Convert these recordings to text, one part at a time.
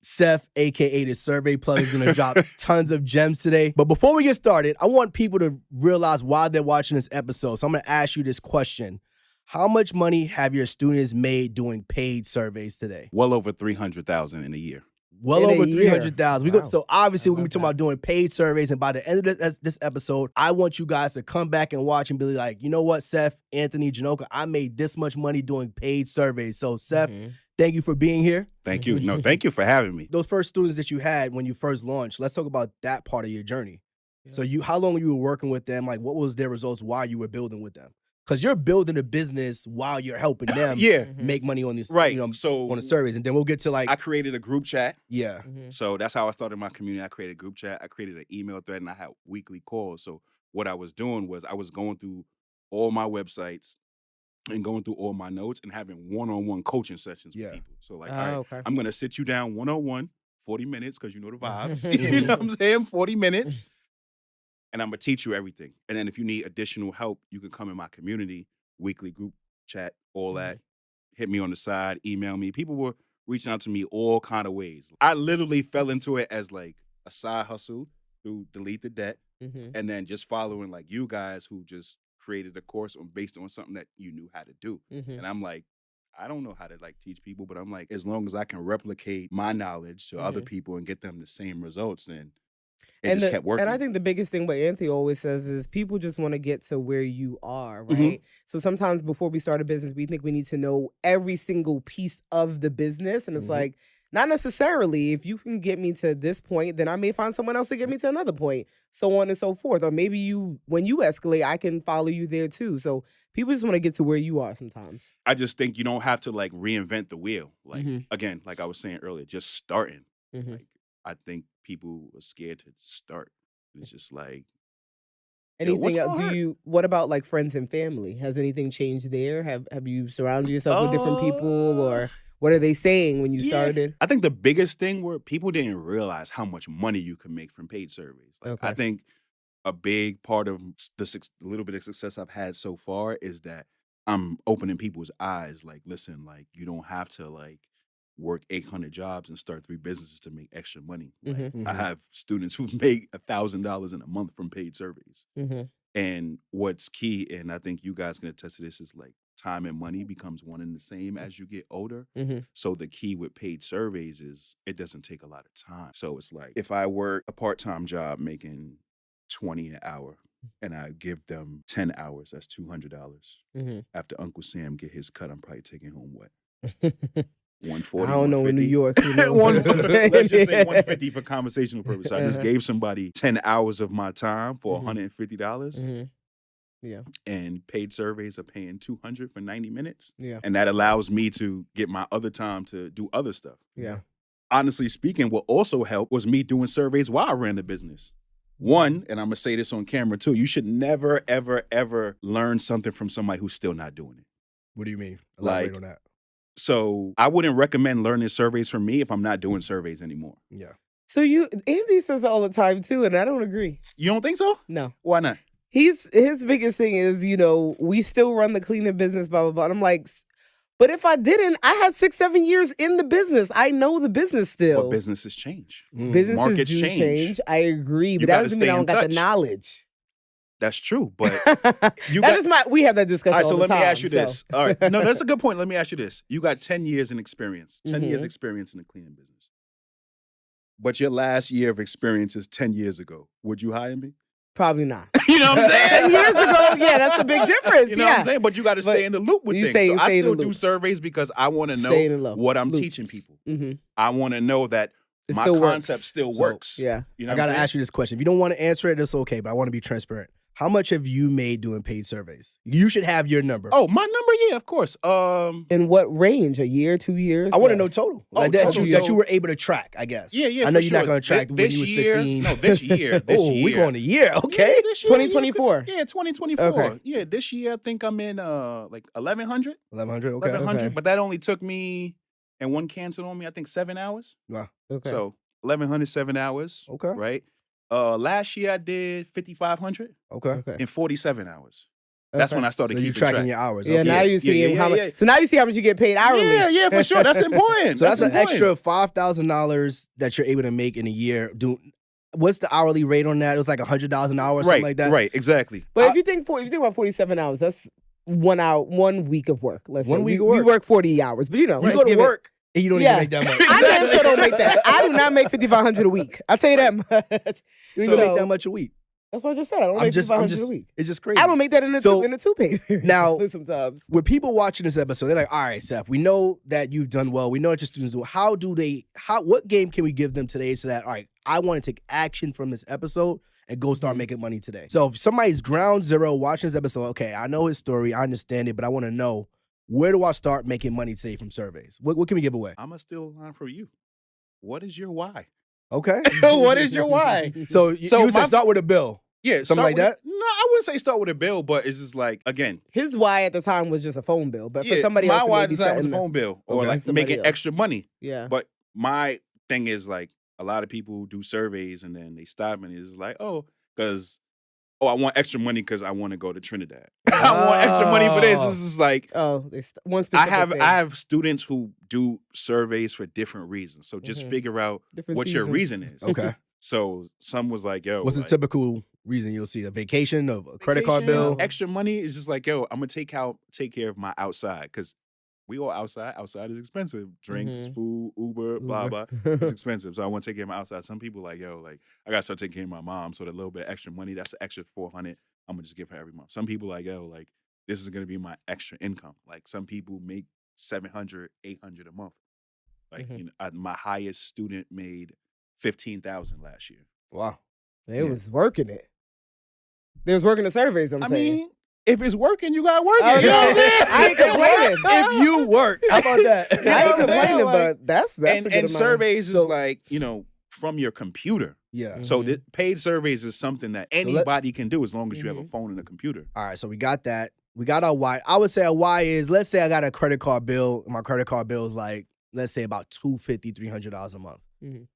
Seth, aka the Survey Plug, is gonna drop tons of gems today. But before we get started, I want people to realize why they're watching this episode. So I'm gonna ask you this question. How much money have your students made doing paid surveys today? Well over 300,000 in a year. Well In a over year. 300,000. Wow. So obviously, we're gonna be talking that. about doing paid surveys. And by the end of this episode, I want you guys to come back and watch and be like, you know what, Seth, Anthony, Janoka, I made this much money doing paid surveys. So Seth, thank you for being here. Thank you. No, thank you for having me. Those first students that you had when you first launched, let's talk about that part of your journey. So how long you were working with them? Like, what was their results while you were building with them? Because you're building a business while you're helping them make money on these, Right. you know, So on the surveys. And then we'll get to like, I created a group chat. yeah. So that's how I started my community. I created a group chat. I created an email thread, and I had weekly calls. So what I was doing was I was going through all my websites and going through all my notes and having one-on-one coaching sessions with people. So like, all right, Okay. I'm going to sit you down one-on-one, 40 minutes, because you know the vibes. You know what I'm saying? 40 minutes. And I'm going to teach you everything. And then if you need additional help, you can come in my community, weekly group chat, all that. Hit me on the side, email me. People were reaching out to me all kind of ways. I literally fell into it as like a side hustle through Delete the Debt. And then just following like you guys who just created a course based on something that you knew how to do. And I'm like, I don't know how to like teach people, but I'm like, as long as I can replicate my knowledge to other people and get them the same results, then it just kept working. And I think the biggest thing what Anthony always says is people just want to get to where you are, right? So sometimes before we start a business, we think we need to know every single piece of the business. And it's like, not necessarily. If you can get me to this point, then I may find someone else to get me to another point, so on and so forth. Or maybe when you escalate, I can follow you there too. So people just want to get to where you are sometimes. I just think you don't have to like reinvent the wheel. Like again, like I was saying earlier, just starting. Like I think people are scared to start. It's just like anything else? What about like friends and family? Has anything changed there? Have you surrounded yourself with different people, or what are they saying when you started? I think the biggest thing were people didn't realize how much money you can make from paid surveys. Like, I think a big part of the little bit of success I've had so far is that I'm opening people's eyes. Like, listen, like you don't have to like work 800 jobs and start 3 businesses to make extra money. Like, I have students who've made $1,000 in a month from paid surveys. And what's key, and I think you guys can attest to this, is like time and money becomes one and the same as you get older. So the key with paid surveys is it doesn't take a lot of time. So it's like if I work a part-time job making $20 an hour and I give them 10 hours, that's $200. After Uncle Sam get his cut, I'm probably taking home what? 140. I don't know in New York. Let's just say 150 for conversational purposes. I just gave somebody 10 hours of my time for $150. Yeah. And paid surveys are paying $200 for 90 minutes. Yeah. And that allows me to get my other time to do other stuff. Yeah. Honestly speaking, what also helped was me doing surveys while I ran the business. One, and I'm going to say this on camera too, you should never, ever, ever learn something from somebody who's still not doing it. What do you mean? Elaborate on that. So I wouldn't recommend learning surveys from me if I'm not doing surveys anymore. Yeah. So Andy says that all the time too, and I don't agree. You don't think so? No. Why not? His biggest thing is, we still run the cleaning business, blah, blah, blah. And I'm like, but if I didn't, I had 6-7 years in the business. I know the business still. But businesses change. Businesses Markets do change. I agree, but that doesn't mean I don't got the knowledge. That's true, but we have that discussion. All right, so all the let me time, ask you this. All right, no, that's a good point. Let me ask you this. You got 10 years in experience, 10 years experience in the cleaning business. But your last year of experience is 10 years ago. Would you hire me? Probably not. You know what I'm saying? 10 years ago, yeah, that's a big difference. You know what I'm saying? But you got to stay in the loop with things. So I still do surveys because I want to know what I'm teaching people. I want to know that my concept still works. Yeah. You know I got to ask you this question. If you don't want to answer it, it's okay, but I want to be transparent. How much have you made doing paid surveys? You should have your number. Oh, my number? Yeah, of course. In what range? A year, 2 years? I want to know total. Like that you were able to track, I guess. Yeah, I know you're not going to track when you was 15. No, this year. We're going a year. Okay. Yeah, this year, 2024. Yeah, 2024. Okay. Yeah, this year I think I'm in like 1,100. 1,100, okay. 1,100, but that only took me, and one canceled on me, I think 7 hours. Wow. Okay. So 1,100, 7 hours. Okay. Right? Last year I did 5,500 Okay. in 47 hours. That's Okay. when I started So you're keeping tracking track. your hours. Yeah, okay. now you see how much. yeah. So now you see how much you get paid hourly. Yeah, for sure. That's important. So that's an important. extra $5,000 that you're able to make in a year. What's the hourly rate on that? It was like $100 an hour or something like that. Right, exactly. But if you think about 47 hours, that's 1 week of work. Let's say 1 week of we work. work 40 hours, but You go to give it- work and you don't Yeah. even make that much. I damn sure don't make that. I do not make $5,500 a week. I'll tell you that much. You don't even make that much a week. That's what I just said. I don't I'm make just, $5,500 a week. it's just crazy. I don't make that in a So, two-pay period. now- sometimes. With people watching this episode, they're like, all right, Seth, we know that you've done well. We know what your students do. What game can we give them today so that, all right, I want to take action from this episode and go start making money today? So if somebody's ground zero watching this episode, okay, I know his story, I understand it, but I want to know, where do I start making money today from surveys? What can we give away? I'm going to steal a line for you. What is your why? Okay. What is your why? So you said my- start with a bill. Yeah, Something like that? No, I wouldn't say start with a bill, but it's just like, again, His why at the time was just a phone bill, but for yeah, somebody my else, it why may be design was a something- phone bill or Okay. like Somebody making else. extra money. Yeah. But my thing is like a lot of people do surveys and then they stop and it's like, I want extra money because I want to go to Trinidad. I want extra money for this. This is like One I specific have thing. I have students who do surveys for different reasons. So just Mhm. figure out Different what your seasons. reason is. Okay. So some was like, yo, What's the like, typical reason you'll see? A vacation, a credit card vacation, bill? extra money is just like, yo, I'm gonna take care of my outside because we all outside. Outside is expensive. Drinks, Mhm. food, Uber, blah blah. It's expensive. So I want to take care of my outside. Some people like, yo, like I gotta start taking care of my mom. So that little bit of extra money, that's an extra $400. I'm gonna just give her every month. Some people like, yo, like this is gonna be my extra income. Like some people make $700, $800 a month. Like Mhm. my highest student made $15,000 last year. Wow. They was working it. They was working the surveys, I'm I saying. mean, if it's working, you gotta work Oh, it. You know what I'm yeah. saying? I ain't complaining. If you work, how about that? I You know ain't what I'm saying? complaining, Like, but that's a good and amount. surveys So- is like, from your computer. Yeah. So Mhm. paid surveys is something that anybody can do as long as you have a phone and a computer. All right, so we got that. We got our why. I would say our why is, let's say I got a credit card bill. My credit card bill is like, let's say about $250, $300 a month. Mhm.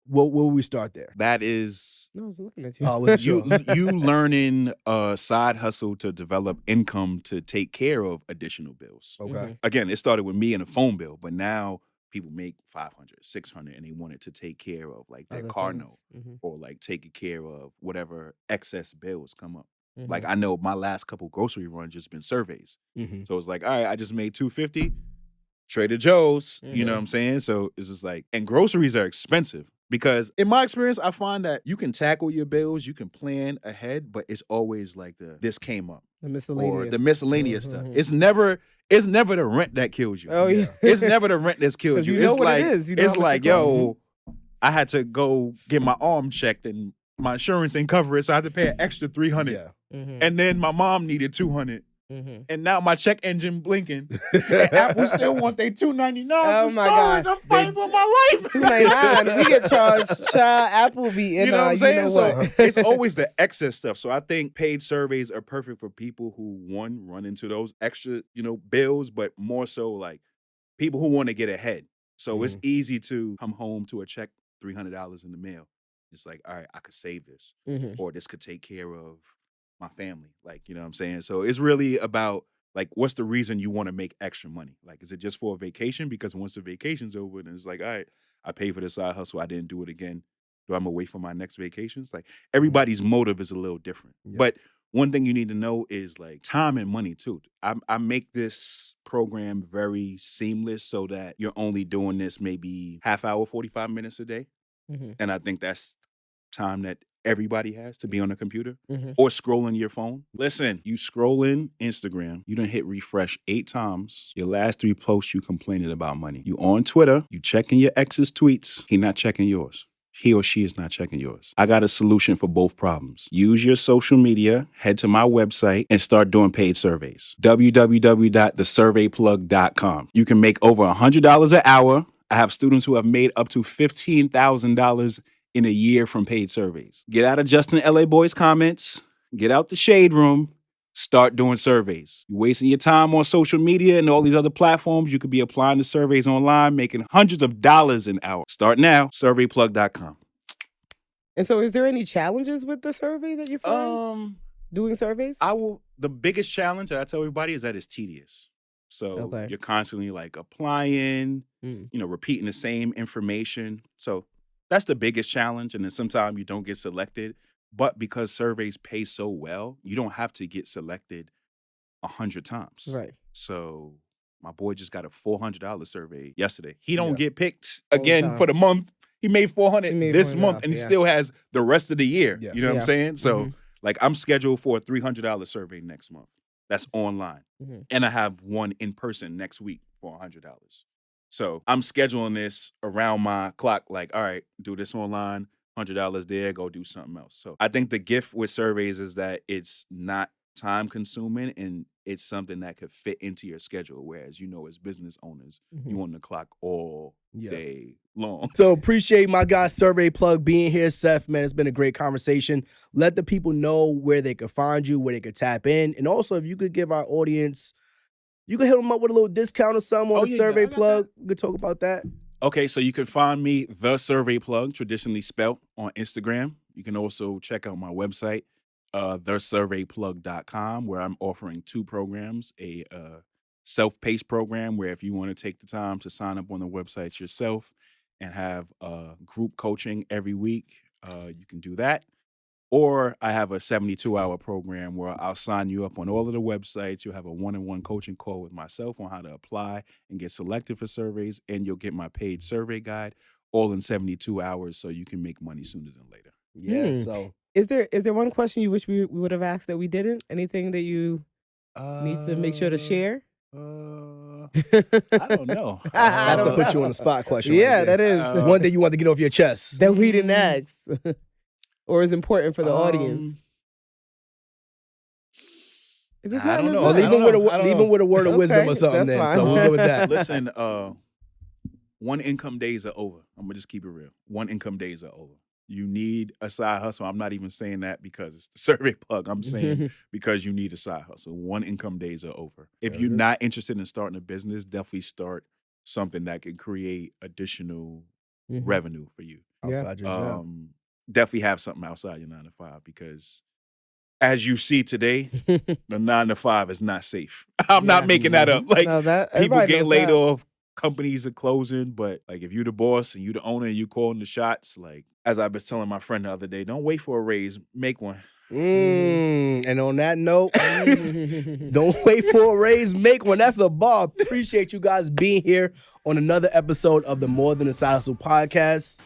Where will we start there? That is No, I was looking at you. Oh, was it you sure? you learning a side hustle to develop income to take care of additional bills. Okay. Mhm. Again, it started with me and a phone bill, but now people make $500, $600, and they want it to take care of like their Other car things. note Mhm. or like taking care of whatever excess bills come up. Mhm. Like I know my last couple grocery runs just been surveys. Mm-hmm. So it's like, all right, I just made $250, Trader Joe's, you know Mhm. what I'm saying? So it's just like, and groceries are expensive because in my experience, I find that you can tackle your bills, you can plan ahead, but it's always like this came up The miscellaneous. or the miscellaneous stuff. Mhm. It's never the rent that kills you. Oh, yeah. It's never the rent that's kills 'Cause you. you know It's what like, it is. You know it's how much like, it costs. yo, I had to go get my arm checked and my insurance ain't cover it, so I had to pay an extra $300. Yeah. Mhm. And then my mom needed $200. Mhm. And now my check engine blinking. And Apple still want their $2.99 Oh, for my storage. God. I'm fighting for my life. $2.99. We get charged. Child, Apple be in You know what I'm saying? You know So what? it's always the excess stuff. So I think paid surveys are perfect for people who run into those extra, bills, but more so like people who want to get ahead. So it's easy to come home to a check $300 in the mail. It's like, all right, I could save this, Mhm. or this could take care of my family. Like, you know what I'm saying? So it's really about like, what's the reason you want to make extra money? Like, is it just for a vacation? Because once the vacation's over, then it's like, all right, I paid for the side hustle. I didn't do it again. Do I gonna wait for my next vacations? Like everybody's motive is a little different. Yeah. But one thing you need to know is like time and money too. I make this program very seamless so that you're only doing this maybe half hour, 45 minutes a day. Mhm. And I think that's time that everybody has to be on a computer Mhm. or scrolling your phone. Listen, you scroll in Instagram, you done hit refresh 8 times. Your last 3 posts, you complaining about money. You on Twitter, you checking your ex's tweets. He not checking yours. He or she is not checking yours. I got a solution for both problems. Use your social media, head to my website, and start doing paid surveys. www.thesurveyplug.com. You can make over $100 an hour. I have students who have made up to $15,000 in a year from paid surveys. Get out of Justin LA Boy's comments, get out the shade room, start doing surveys. You're wasting your time on social media and all these other platforms. You could be applying to surveys online, making hundreds of dollars an hour. Start now, surveyplug.com. And so, is there any challenges with the survey that you find? doing surveys? The biggest challenge that I tell everybody is that it's tedious. So you're constantly like applying, repeating the same information. So that's the biggest challenge. And then sometimes you don't get selected. But because surveys pay so well, you don't have to get selected 100 times. Right. So my boy just got a $400 survey yesterday. He don't get picked again for the month. He made $400 this month, and he still has the rest of the year. Yeah. You know what I'm saying? So like I'm scheduled for a $300 survey next month. That's online. And I have one in person next week for $100. So I'm scheduling this around my clock, like, all right, do this online, $100 there, go do something else. So I think the gift with surveys is that it's not time consuming and it's something that could fit into your schedule. Whereas, as business owners, you on the clock all day long. So appreciate my guy Survey Plug being here, Seth, man. It's been a great conversation. Let the people know where they could find you, where they could tap in. And also, if you could give our audience, you could hit them up with a little discount or something on the Survey Plug. We could talk about that. Okay, so you can find me, The Survey Plug, traditionally spelled, on Instagram. You can also check out my website, thesurveyplug.com, where I'm offering 2 programs, a self-paced program where if you want to take the time to sign up on the website yourself and have group coaching every week, you can do that. Or I have a 72-hour program where I'll sign you up on all of the websites. You'll have a one-on-one coaching call with myself on how to apply and get selected for surveys, and you'll get my paid survey guide all in 72 hours so you can make money sooner than later. Yeah, so... Is there one question you wish we would have asked that we didn't? Anything that you need to make sure to share? I don't know. That's to put you on the spot question. Yeah, right that is. One thing you want to get off your chest. That we didn't ask. Or is important for the audience? Is this I not don't know. Or leave them with a word of wisdom or something then. fine. So we'll go with that. Listen, one income days are over. I'm going to just keep it real. One income days are over. You need a side hustle. I'm not even saying that because it's the Survey Plug. I'm saying because you need a side hustle. One income days are over. If you're not interested in starting a business, definitely start something that can create additional revenue for you. Outside your job. Definitely have something outside your 9 to 5 because as you see today, the 9 to 5 is not safe. I'm not making that up. Like people get laid off, companies are closing, but like if you the boss and you the owner and you calling the shots, like as I was telling my friend the other day, don't wait for a raise, make one. And on that note, don't wait for a raise, make one. That's a bar. Appreciate you guys being here on another episode of the More Than a Side Hustle podcast.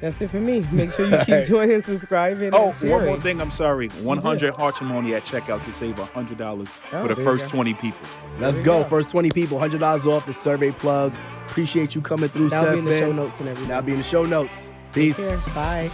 That's it for me. Make sure you keep joining, subscribing. Oh, one more thing. I'm sorry. 100 Heartrimony at checkout to save $100 for the first 20 people. Let's go. First 20 people, $100 off the Survey Plug. Appreciate you coming through, Seth. That'll be in the show notes and everything. That'll be in the show notes. Peace. Bye.